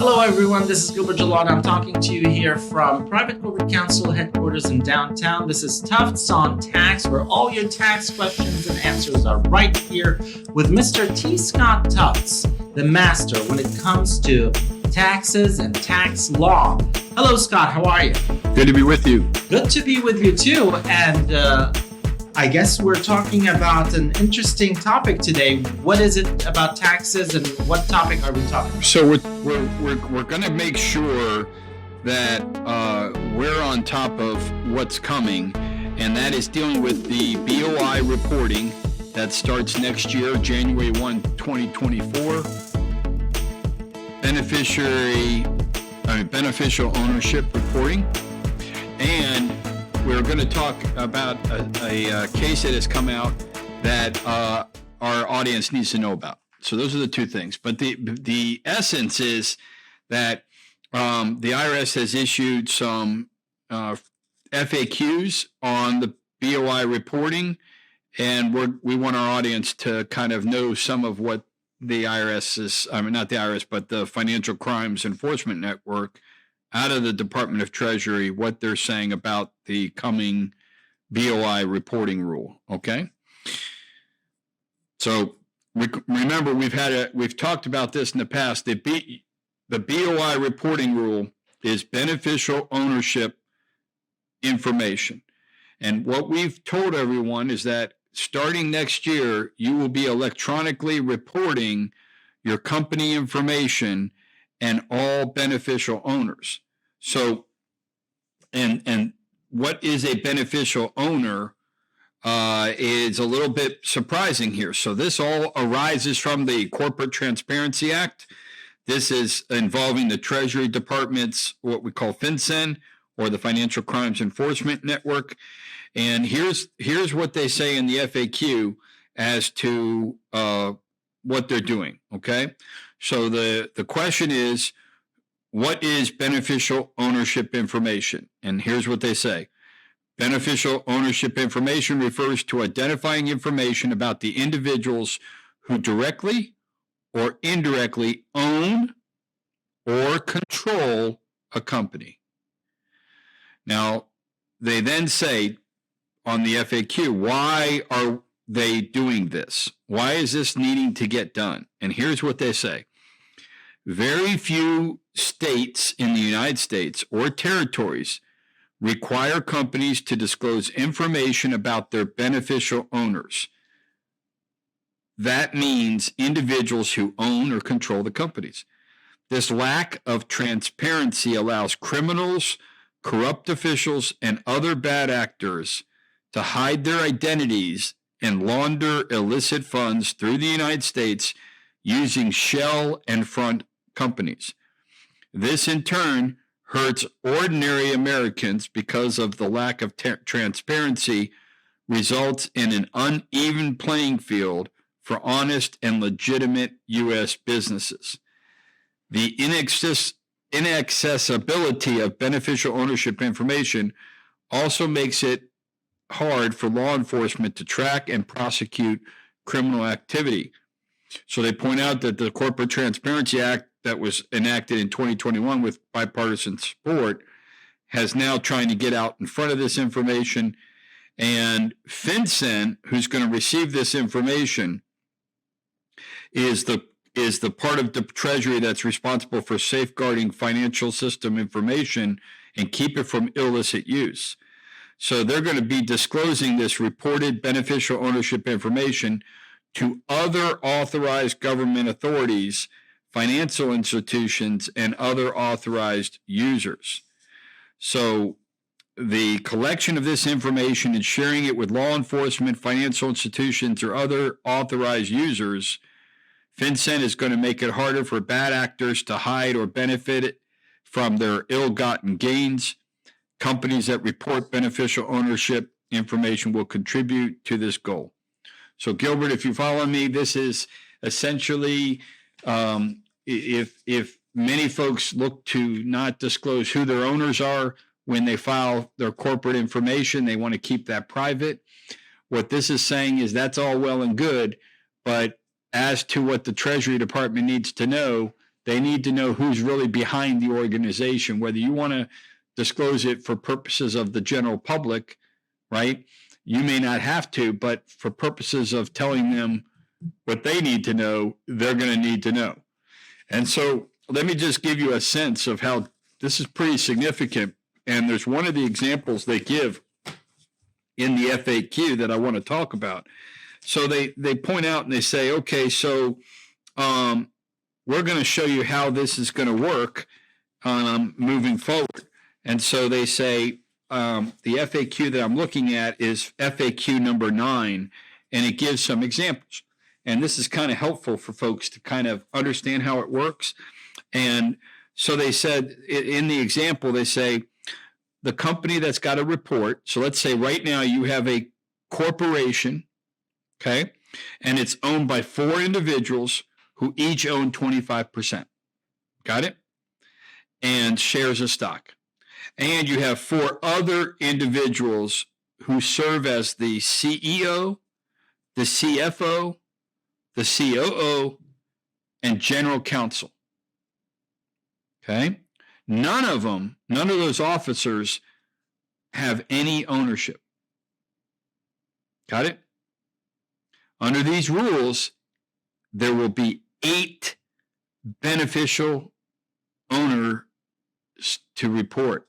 Hello, everyone. This is Gilbert Jalad. I'm talking to you here from Private Corporate Counsel headquarters in downtown. This is Tufts on Tax, where all your tax questions and answers are right here with Mr. T. Scott Tufts, the master when it comes to taxes and tax law. Hello, Scott. How are you? Good to be with you. Good to be with you, too. And I guess we're talking about an interesting topic today. What is it about taxes, and what topic are we talking about? So we're going to make sure that we're on top of what's coming, and that is dealing with the BOI reporting that starts next year, January 1, 2024. Beneficial ownership reporting, and we're going to talk about a case that has come out that our audience needs to know about. So those are the two things. But the essence is that the IRS has issued some FAQs on the BOI reporting, and we want our audience to kind of know some of what the IRS is, not the IRS, but the Financial Crimes Enforcement Network out of the Department of Treasury, what they're saying about the coming BOI reporting rule. Okay. So remember, we've talked about this in the past. The BOI reporting rule is beneficial ownership information. And what we've told everyone is that starting next year, you will be electronically reporting your company information and all beneficial owners. So, and what is a beneficial owner is a little bit surprising here. So this all arises from the Corporate Transparency Act. This is involving the Treasury Department's what we call FinCEN, or the Financial Crimes Enforcement Network. And here's what they say in the FAQ as to what they're doing, okay? So the question is, what is beneficial ownership information? And here's what they say. Beneficial ownership information refers to identifying information about the individuals who directly or indirectly own or control a company. Now, they then say on the FAQ, why are they doing this? Why is this needing to get done? And here's what they say. Very few states in the United States or territories require companies to disclose information about their beneficial owners. That means individuals who own or control the companies. This lack of transparency allows criminals, corrupt officials, and other bad actors to hide their identities and launder illicit funds through the United States using shell and front companies. This, in turn, hurts ordinary Americans because of the lack of transparency, results in an uneven playing field for honest and legitimate U.S. businesses. The inaccessibility of beneficial ownership information also makes it hard for law enforcement to track and prosecute criminal activity. So they point out that the Corporate Transparency Act that was enacted in 2021 with bipartisan support has now trying to get out in front of this information. And FinCEN, who's going to receive this information, is the part of the Treasury that's responsible for safeguarding financial system information and keep it from illicit use. So they're going to be disclosing this reported beneficial ownership information to other authorized government authorities, financial institutions, and other authorized users. So the collection of this information and sharing it with law enforcement, financial institutions, or other authorized users, FinCEN is going to make it harder for bad actors to hide or benefit from their ill-gotten gains. Companies that report beneficial ownership information will contribute to this goal. So, Gilbert, if you follow me, this is essentially if many folks look to not disclose who their owners are when they file their corporate information, they want to keep that private. What this is saying is that's all well and good, but as to what the Treasury Department needs to know, They need to know who's really behind the organization, whether you want to disclose it for purposes of the general public, right? You may not have to, but for purposes of telling them what they need to know, they're going to need to know. And so let me just give you a sense of how this is pretty significant. And there's one of the examples they give in the FAQ that I want to talk about. So they point out and they say, okay, so we're going to show you how this is going to work moving forward. And so they say, the FAQ that I'm looking at is FAQ number 9, and it gives some examples. And this is kind of helpful for folks to kind of understand how it works. And so they said in the example, they say the company that's got a report. So let's say right now you have a corporation, okay, and it's owned by 4 individuals who each own 25%. Got it? And shares of stock. And you have 4 other individuals who serve as the CEO, the CFO, the COO, and general counsel. Okay? None of those officers have any ownership. Got it? Under these rules, there will be 8 beneficial owners to report.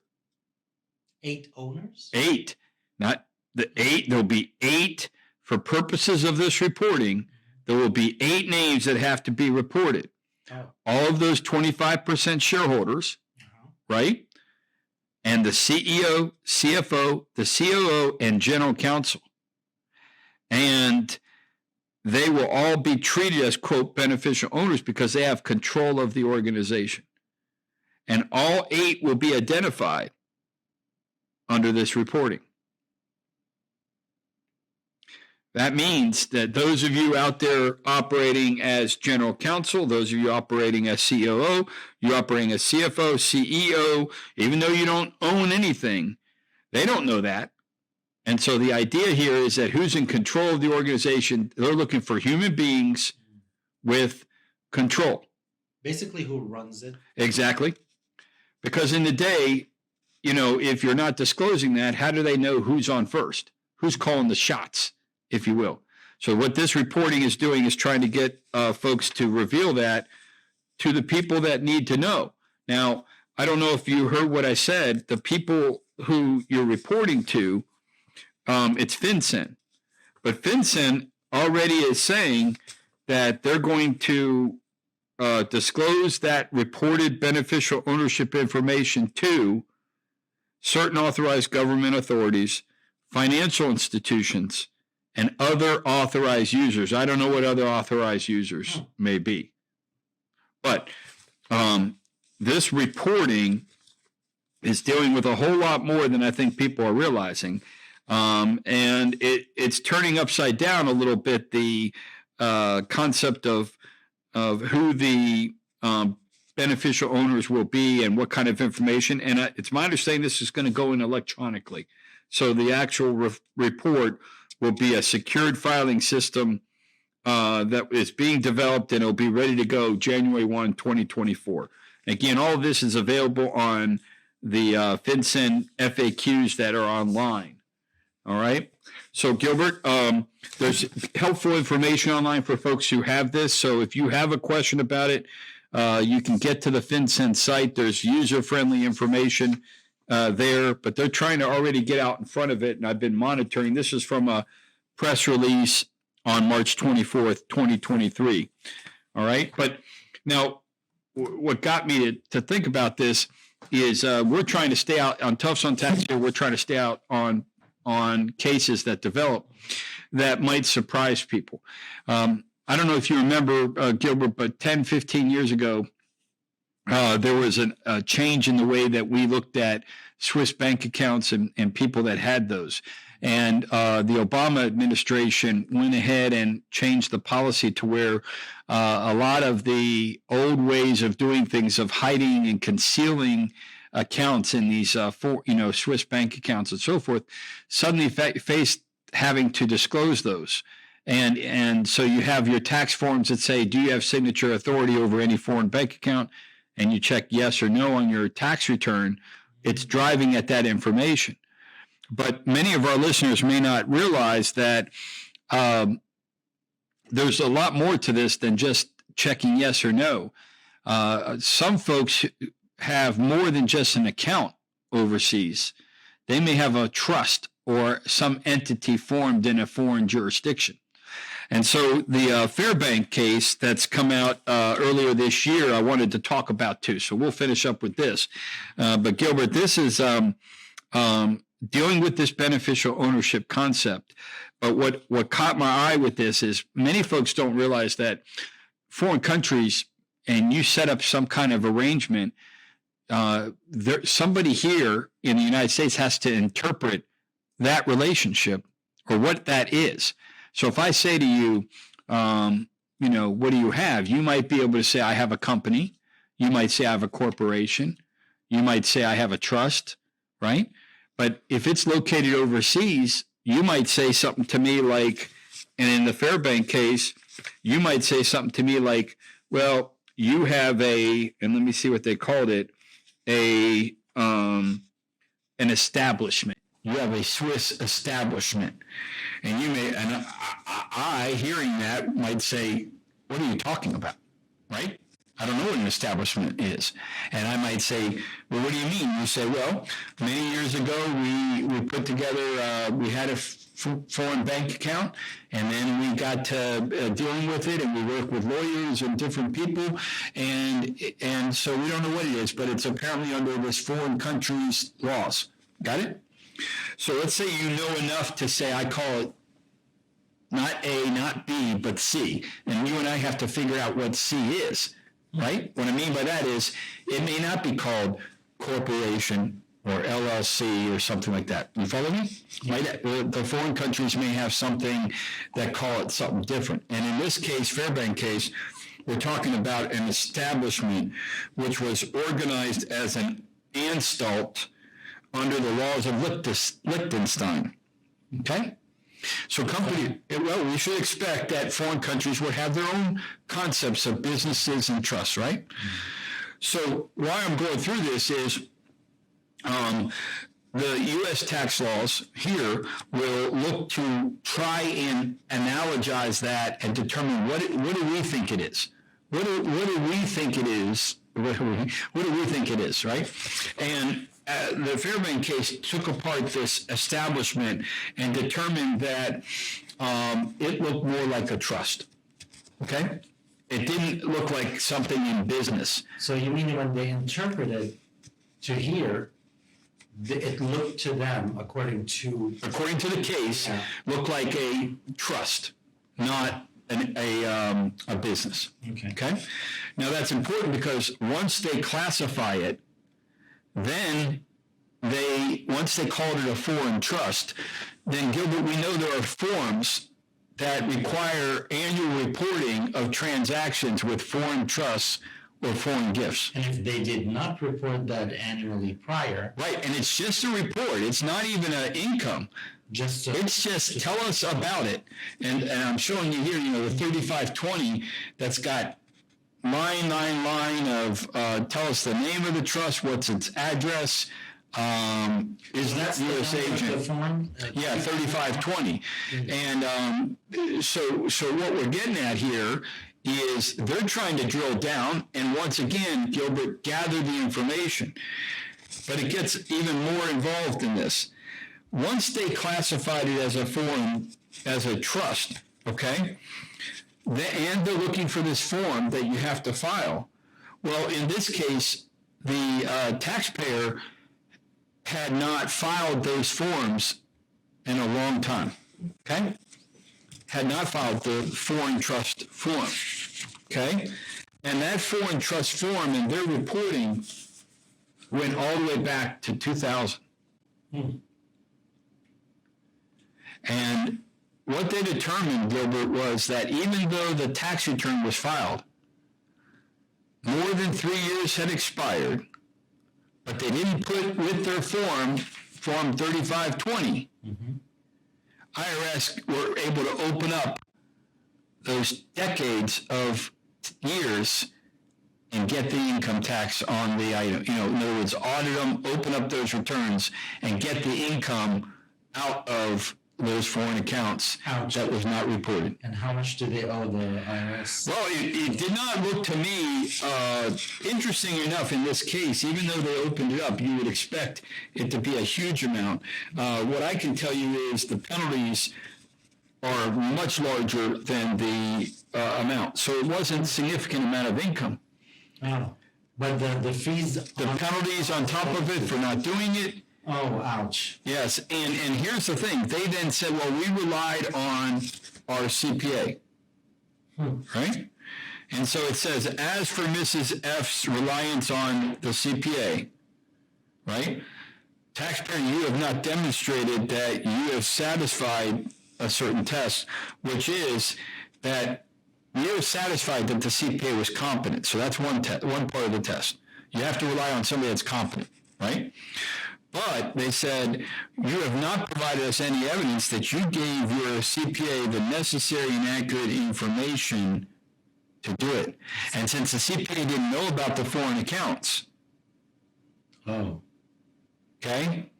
8 owners? 8. Not the 8. There'll be 8 for purposes of this reporting. There will be 8 names that have to be reported. Oh. All of those 25% shareholders, right? And the CEO, CFO, the COO, and general counsel. And they will all be treated as, quote, beneficial owners because they have control of the organization. And all 8 will be identified under this reporting. That means that those of you out there operating as general counsel, those of you operating as COO, you operating as CFO, CEO, even though you don't own anything, they don't know that. And so the idea here is that who's in control of the organization, they're looking for human beings with control. Basically, who runs it? Exactly. Because in the day, if you're not disclosing that, how do they know who's on first? Who's calling the shots, if you will? So what this reporting is doing is trying to get folks to reveal that to the people that need to know. Now, I don't know if you heard what I said. The people who you're reporting to, it's FinCEN. But FinCEN already is saying that they're going to disclose that reported beneficial ownership information to certain authorized government authorities, financial institutions, and other authorized users. I don't know what other authorized users may be. But this reporting is dealing with a whole lot more than I think people are realizing. And it's turning upside down a little bit the concept of who the beneficial owners will be and what kind of information. And it's my understanding this is going to go in electronically. So the actual report will be a secured filing system that is being developed, and it'll be ready to go January 1, 2024. Again, all of this is available on the FinCEN FAQs that are online. All right. So Gilbert, there's helpful information online for folks who have this. So if you have a question about it, you can get to the FinCEN site. There's user-friendly information there, but they're trying to already get out in front of it, and I've been monitoring. This is from a press release on March 24th, 2023. All right. But now what got me to think about this is we're trying to stay out on Tufts on Tax here. We're trying to stay out on cases that develop that might surprise people. I don't know if you remember, Gilbert, but 10, 15 years ago, there was a change in the way that we looked at Swiss bank accounts and people that had those. And the Obama administration went ahead and changed the policy to where a lot of the old ways of doing things, of hiding and concealing accounts in these Swiss bank accounts and so forth, suddenly faced having to disclose those. And so you have your tax forms that say, do you have signature authority over any foreign bank account? And you check yes or no on your tax return. It's driving at that information. But many of our listeners may not realize that there's a lot more to this than just checking yes or no. Some folks have more than just an account overseas. They may have a trust or some entity formed in a foreign jurisdiction. And so the Fairbank case that's come out earlier this year, I wanted to talk about too. So we'll finish up with this. But Gilbert, this is dealing with this beneficial ownership concept. But what caught my eye with this is many folks don't realize that foreign countries, and you set up some kind of arrangement, somebody here in the United States has to interpret that relationship or what that is. So if I say to you, what do you have? You might be able to say, I have a company. You might say, I have a corporation. You might say, I have a trust, right? But if it's located overseas, you might say something to me like, and in the Fairbank case, you might say something to me like, well, you have and let me see what they called it, an establishment. You have a Swiss establishment. And you may, and I, hearing that, might say, what are you talking about? Right? I don't know what an establishment is. And I might say, well, what do you mean? You say, well, many years ago, we put together, we had a foreign bank account, and then we got to dealing with it, and we work with lawyers and different people, and so we don't know what it is, but it's apparently under this foreign country's laws. Got it? So let's say you know enough to say, I call it not A, not B, but C. And you and I have to figure out what C is, right? What I mean by that is it may not be called corporation or LLC or something like that. You follow me? Right? The foreign countries may have something that call it something different. And in this case, Fairbank case, we're talking about an establishment which was organized as an Anstalt under the laws of Liechtenstein. Okay? So we should expect that foreign countries would have their own concepts of businesses and trusts, right? So why I'm going through this is the U.S. tax laws here will look to try and analogize that and determine what do we think it is? What do we think it is? What do we think it is, right? And the Fairbank case took apart this establishment and determined that it looked more like a trust. Okay? It didn't look like something in business. So you mean when they interpreted to here, it looked to them, according to the case, looked like a trust, not a business. Okay? Now that's important because once they classify it, then once they called it a foreign trust, then Gilbert, we know there are forms that require annual reporting of transactions with foreign trusts or foreign gifts. And if they did not report that annually prior. Right, and it's just a report. It's not even an income. It's just tell us about it. And I'm showing you here, the 3520 that's got line of tell us the name of the trust, what's its address, is that U.S. agent? Yeah, 3520. And so what we're getting at here is they're trying to drill down and once again, Gilbert, gather the information. But it gets even more involved in this. Once they classified it as a trust, okay? And they're looking for this form that you have to file. Well, in this case, the taxpayer had not filed those forms in a long time, okay? Had not filed the foreign trust form, okay? And that foreign trust form in their reporting went all the way back to 2000. And what they determined, Gilbert, was that even though the tax return was filed, more than 3 years had expired, but they didn't put with their form 3520, IRS were able to open up those decades of years and get the income tax on the item. You know, in other words, audit them, open up those returns, and get the income out of those foreign accounts that was not reported. And how much do they owe the IRS? Well, it did not look to me, interesting enough in this case, even though they opened it up, you would expect it to be a huge amount. What I can tell you is the penalties are much larger than the amount. So it wasn't a significant amount of income. Oh, but the fees... The penalties on top of it for not doing it. Oh, ouch. Yes, and here's the thing. They then said, well, we relied on our CPA, right? And so it says, as for Mrs. F's reliance on the CPA, right? Taxpayer, you have not demonstrated that you have satisfied a certain test, which is that you're satisfied that the CPA was competent. So that's one part of the test. You have to rely on somebody that's competent, right? But they said, you have not provided us any evidence that you gave your CPA the necessary and accurate information to do it. And since the CPA didn't know about the foreign accounts, okay?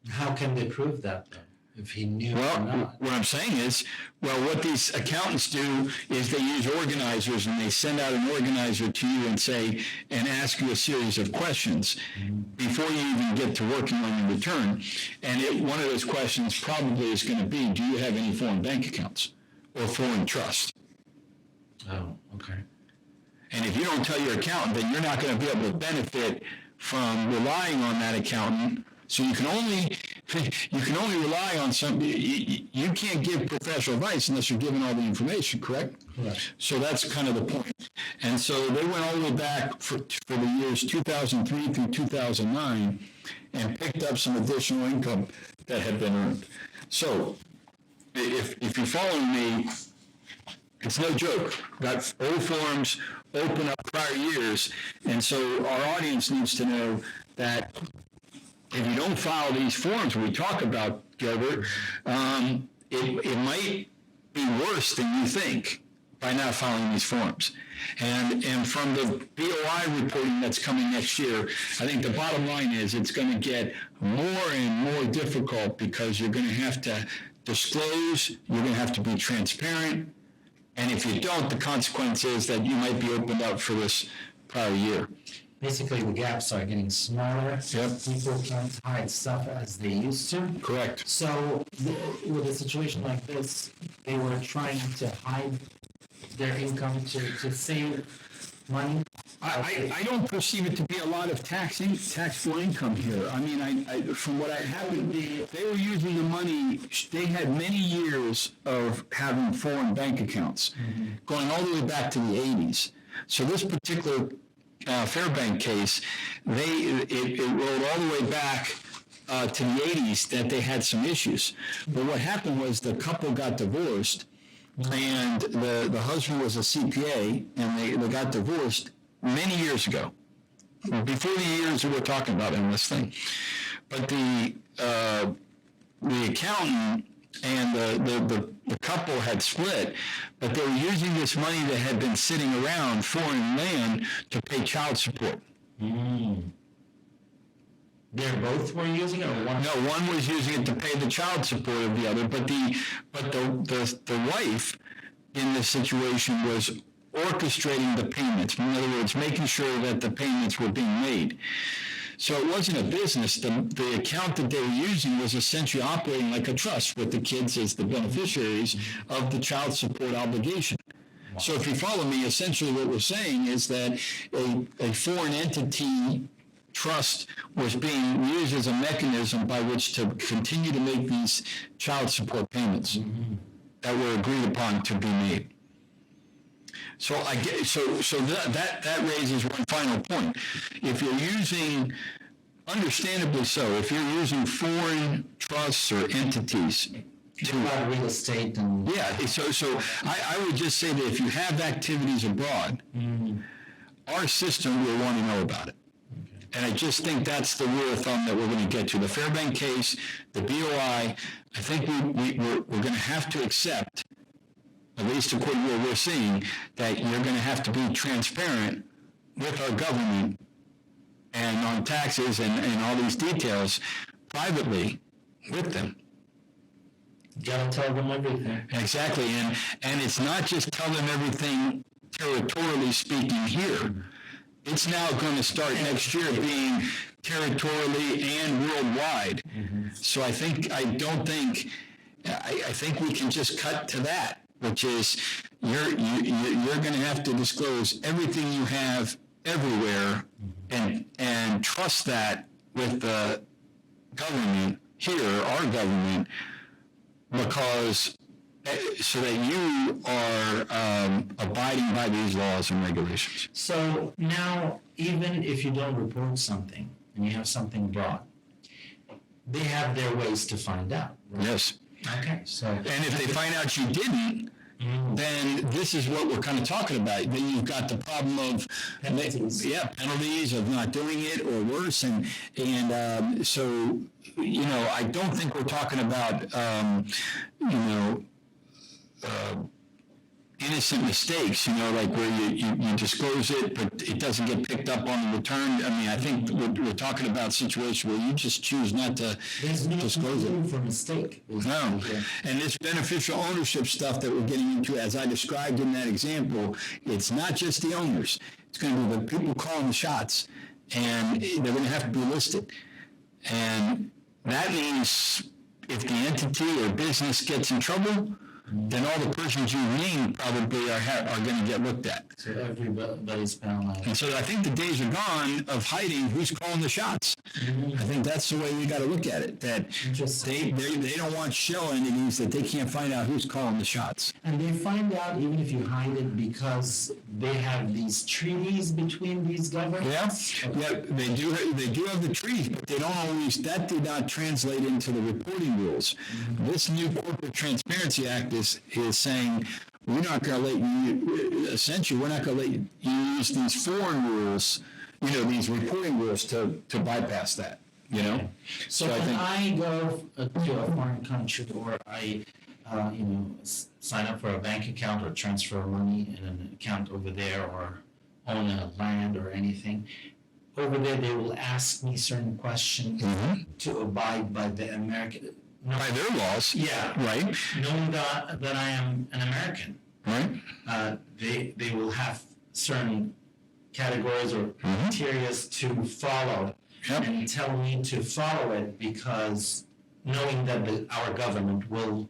How can they prove that, though? If he knew well, or not. What I'm saying is, well, what these accountants do is they use organizers, and they send out an organizer to you and say, and ask you a series of questions before you even get to working on your return. And one of those questions probably is going to be, do you have any foreign bank accounts or foreign trust? Oh, okay. And if you don't tell your accountant, then you're not going to be able to benefit from relying on that accountant. So you can only rely on somebody. You can't give professional advice unless you're given all the information, correct? Correct. So that's kind of the point. And so they went all the way back for the years 2003 through 2009 and picked up some additional income that had been earned. So if you're following me, it's no joke. Got old forms, open up prior years. And so our audience needs to know that if you don't file these forms we talk about, Gilbert, it might be worse than you think by not filing these forms. And from the BOI reporting that's coming next year, I think the bottom line is it's going to get more and more difficult because you're going to have to disclose, you're going to have to be transparent, and if you don't, the consequence is that you might be opened up for this prior year. Basically, the gaps are getting smaller. Yep. People can't hide stuff as they used to. Correct. So, with a situation like this, they were trying to hide their income to save money. I don't perceive it to be a lot of taxable income here. I mean, from what I have, they were using the money. They had many years of having foreign bank accounts, going all the way back to the 80s. So this particular Fairbank case, it rolled all the way back to the 80s that they had some issues. But what happened was the couple got divorced, and the husband was a CPA, and they got divorced many years ago, before the years that we're talking about in this thing. But the accountant and the couple had split, but they were using this money that had been sitting around foreign land to pay child support. They both were using it, or one? No, one was using it to pay the child support of the other, but the wife in this situation was orchestrating the payments. In other words, making sure that the payments were being made. So it wasn't a business. The account that they were using was essentially operating like a trust with the kids as the beneficiaries of the child support obligation. Wow. So if you follow me, essentially what we're saying is that a foreign entity trust was being used as a mechanism by which to continue to make these child support payments that were agreed upon to be made. So that raises one final point. If you're using, understandably so, if you're using foreign trusts or entities to real estate and so I would just say that if you have activities abroad, our system will want to know about it. And I just think that's the rule of thumb that we're going to get to. The Fairbank case, the BOI, I think we're going to have to accept at least according to what we're seeing, that you're going to have to be transparent with our government and on taxes and all these details privately with them. You gotta tell them everything. Exactly, and it's not just tell them everything territorially speaking here. It's now going to start next year being territorially and worldwide. So I think we can just cut to that, which is you're going to have to disclose everything you have everywhere, and trust that with the government here, our government, because so that you are abiding by these laws and regulations. So now, even if you don't report something and you have something brought, they have their ways to find out. Right? Yes. Okay. So, and if they find out you didn't, then this is what we're kind of talking about. Then you've got the problem of penalties of not doing it or worse, so I don't think we're talking about innocent mistakes, like where you disclose it, but it doesn't get picked up on the return. I mean, I think we're talking about situations where you just choose not to disclose it. For mistake. No. And this beneficial ownership stuff that we're getting into, as I described in that example, it's not just the owners. It's going to be the people calling the shots, and they're going to have to be listed. And that means if the entity or business gets in trouble, then all the persons you named probably are going to get looked at. So everybody's penalized. And so I think the days are gone of hiding who's calling the shots. I think that's the way we got to look at it, that they don't want shell entities that they can't find out who's calling the shots. And they find out even if you hide it because they have these treaties between these governments? Yeah, they do have the treaties, but they don't always, that did not translate into the reporting rules. This new Corporate Transparency Act is saying, we're not going to let you, essentially, we're not going to let you use these foreign rules, these reporting rules to bypass that, So when I go to a foreign country or I, sign up for a bank account or transfer money in an account over there or own a land or anything, over there they will ask me certain questions to abide by the American... by their laws. Yeah. Right. Knowing that I am an American. Right. They will have certain categories or criteria to follow and tell me to follow it because knowing that our government will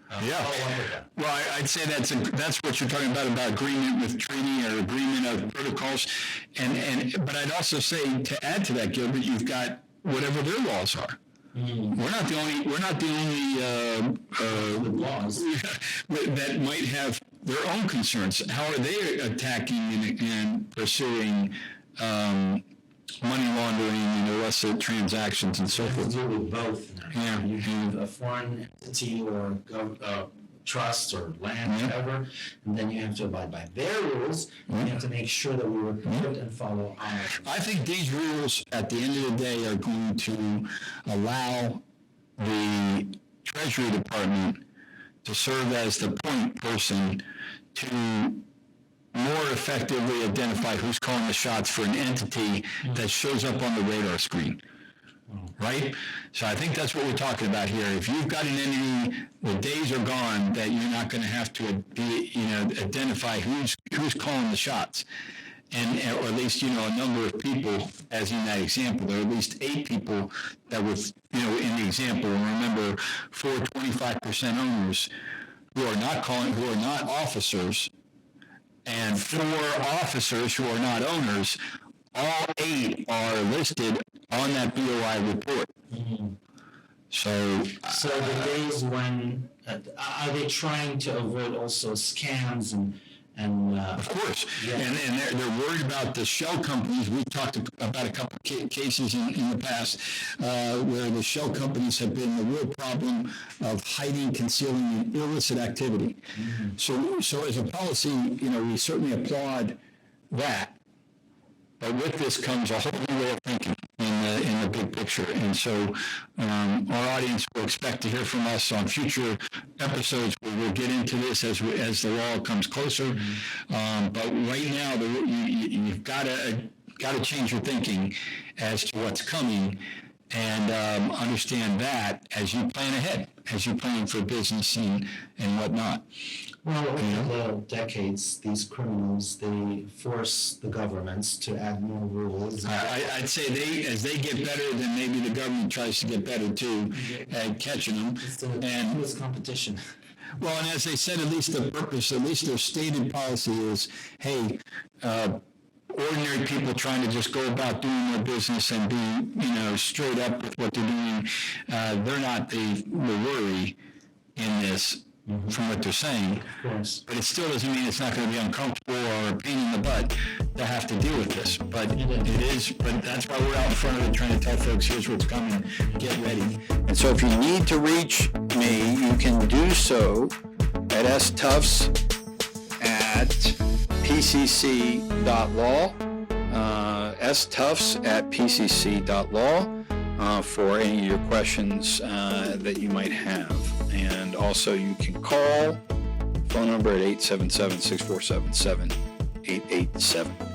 follow up with that. Well, I'd say that's what you're talking about agreement with treaty or agreement of protocols. But I'd also say, to add to that, Gilbert, you've got whatever their laws are. We're not the only laws that might have their own concerns. How are they attacking and pursuing money laundering, illicit transactions, and so forth? You have to deal with both now. Yeah. You have a foreign entity or trust or land, whatever, and then you have to abide by their rules. You have to make sure that we report and follow our... I think these rules, at the end of the day, are going to allow the Treasury Department to serve as the point person to more effectively identify who's calling the shots for an entity that shows up on the radar screen. Right? So I think that's what we're talking about here. If you've got an entity, the days are gone that you're not going to have to identify who's calling the shots. Or at least, a number of people, as in that example, there are at least 8 people that were, in the example. And remember, 25% owners who are not officers, and 4 officers who are not owners, all 8 are listed on that BOI report. So the days when are they trying to avoid also scams and of course, and they're worried about the shell companies. We've talked about a couple of cases in the past where the shell companies have been the real problem of hiding, concealing illicit activity. So as a policy, we certainly applaud that. But with this comes a whole new way of thinking in the big picture. And so our audience will expect to hear from us on future episodes where we'll get into this as the law comes closer. But right now, you've got to change your thinking as to what's coming, and understand that as you plan ahead, as you're planning for business and whatnot. Well, over the decades, these criminals, they force the governments to add more rules. I'd say as they get better, then maybe the government tries to get better too at catching them. It's endless competition. Well, and as they said, at least the purpose, at least their stated policy is, hey, ordinary people trying to just go about doing their business and be, straight up with what they're doing, they're not the worry in this. From what they're saying, Of course. but it still doesn't mean it's not going to be uncomfortable or a pain in the butt to have to deal with this. But it is. But that's why we're out in front of it trying to tell folks, here's what's coming, get ready. And so if you need to reach me, you can do so at stufts at pcc.law, stufts at pcc.law for any of your questions that you might have. And also you can call phone number at 877-647-7887.